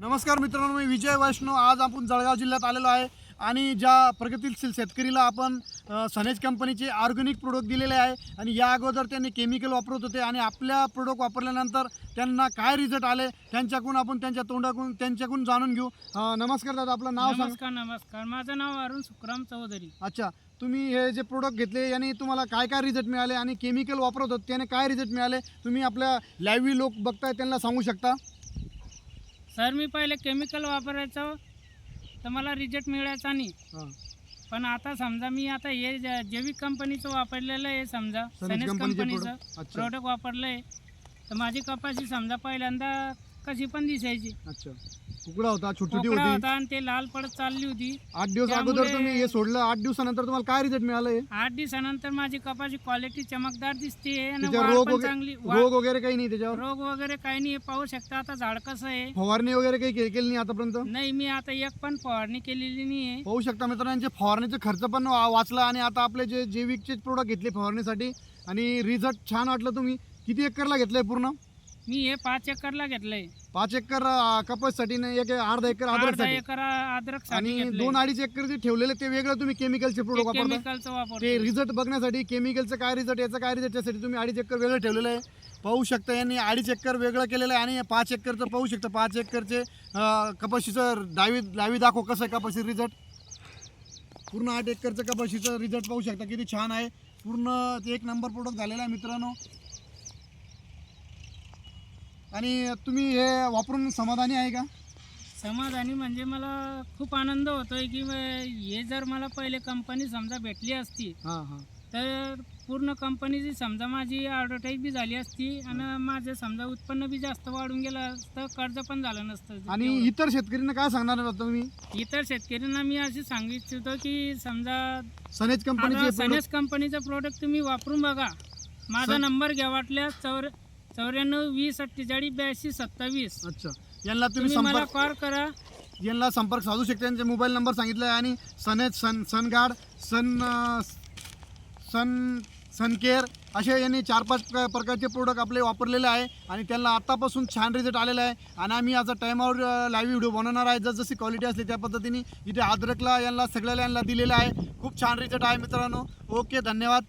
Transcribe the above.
नमस्कार मित्रांनो, मी विजय वैष्णव। आज आपण जळगाव जिल्ह्यात आलेलो आहे आणि ज्या प्रगतीशील शेतकरीला आपण सनेज कंपनीचे ऑर्गॅनिक प्रोडक्ट दिलेले आहे आणि या अगोदर त्यांनी केमिकल वापरत होते आणि आपल्या प्रोडक्ट वापरल्यानंतर त्यांना काय रिझल्ट आले त्यांच्याकडून आपण त्यांच्याकडून जाणून घेऊ। नमस्कार दादा, आपलं नाव सांगा। नमस्कार, माझं नाव अरुण सुखराम चौधरी। अच्छा, तुम्ही हे जे प्रोडक्ट घेतले याने तुम्हाला काय काय रिझल्ट मिळाले आणि केमिकल वापरत होते त्याने काय रिझल्ट मिळाले, तुम्ही आपल्या लाईव्ह लोक बघताय त्यांना सांगू शकता? सर, मी पहिले केमिकल वापरायचो तर मला रिझल्ट मिळायचा नाही। पण आता समजा मी आता हे जैविक कंपनीचं वापरलेलं आहे, समजा सनेज कंपनीचं प्रोडक्ट वापरलं आहे, तर माझी कपाशी समजा पहिल्यांदा कशी पण दिसायची। अच्छा, कुकडा होता, छोटी होती होती आणि ते लाल पडत चालली होती। 8 दिवस अगोदर तुम्ही हे सोडलं, 8 दिवसानंतर तुम्हाला काय रिझल्ट मिळाले? 8 दिवसानंतर माझी कपाशी क्वालिटी चमकदार दिसते आणि त्याच्यावर वाढ रोग पण वगैरे चांगली। रोग वगैरे काही नाही त्याच्यावर? रोग वगैरे काही नाही, पाहू शकता। आता झाड कसं आहे, फवारणी वगैरे काही केली नाही आतापर्यंत? नाही, मी आता एक पण फवारणी केलेली नाही आहे। पाहू शकता मित्रांनो, यांचे फवारणीचे खर्च पण वाचला आणि आता आपले जे जैविकचे प्रोडक्ट घेतले फवारणीसाठी आणि रिझल्ट छान वाटलं। तुम्ही किती एकरला घेतलंय पूर्ण? मी हे 5 एकरला घेतलंय। 5 एकर कपाससाठी नाही, एक अर्धा एकर अर्धा अद्रकसाठी एकर अद्रक आणि 2-2.5 एकर जे ठेवलेले ते वेगळं तुम्ही केमिकलचे प्रोडक्ट वापरता? केमिकलचं वापरतो। ते रिझल्ट बघण्यासाठी केमिकलचं काय रिझल्ट, याचं काय रिझल्ट, त्यासाठी तुम्ही 2.5 एकर वेगळं ठेवलेलं आहे। पाहू शकता यांनी 2.5 एकर वेगळं केलेलं आहे आणि 5 एकरचं पाहू शकता। 5 एकरचे कपाशीचं लावी दाखव कसं आहे कपाशी रिझल्ट। पूर्ण 8 एकरचं कपाशीचं रिझल्ट पाहू शकता किती छान आहे। पूर्ण एक नंबर प्रोडक्ट झालेला आहे मित्रांनो आणि तुम्ही हे वापरून समाधानी आहे का? समाधानी म्हणजे मला खूप आनंद होतोय की हे जर मला पहिले कंपनी समजा भेटली असती तर पूर्ण कंपनीची समजा माझी ॲडव्हर्टाईज बी झाली असती आणि माझं समजा उत्पन्न बी जास्त वाढून गेलं असतं, कर्ज पण झालं नसतं। आणि इतर शेतकऱ्यांना काय सांगणार होता तुम्ही? इतर शेतकऱ्यांना मी असे सांगू इच्छितो की समजा सनेज सनेज कंपनीचं प्रोडक्ट तुम्ही वापरून बघा। माझा नंबर घ्या वाटल्यास 94 20 48 82 27। अच्छा, यांना तुम्ही मला कॉल करा, यांना संपर्क साधू शकता। यांचे मोबाईल नंबर सांगितला आहे आणि सनेज सनगार्ड सनकेअर असे यांनी 4-5 प्रकारचे प्रोडक्ट आपले वापरलेले आहे आणि त्यांना आत्तापासून छान रिझल्ट आलेला आहे आणि आम्ही आता टाईमावर लाईव्ह व्हिडिओ बनवणार आहे। जशी क्वालिटी असली त्या पद्धतीने इथे अद्रकला यांना सगळ्याला दिलेलं आहे। खूप छान रिझल्ट आहे मित्रांनो। ओके, धन्यवाद।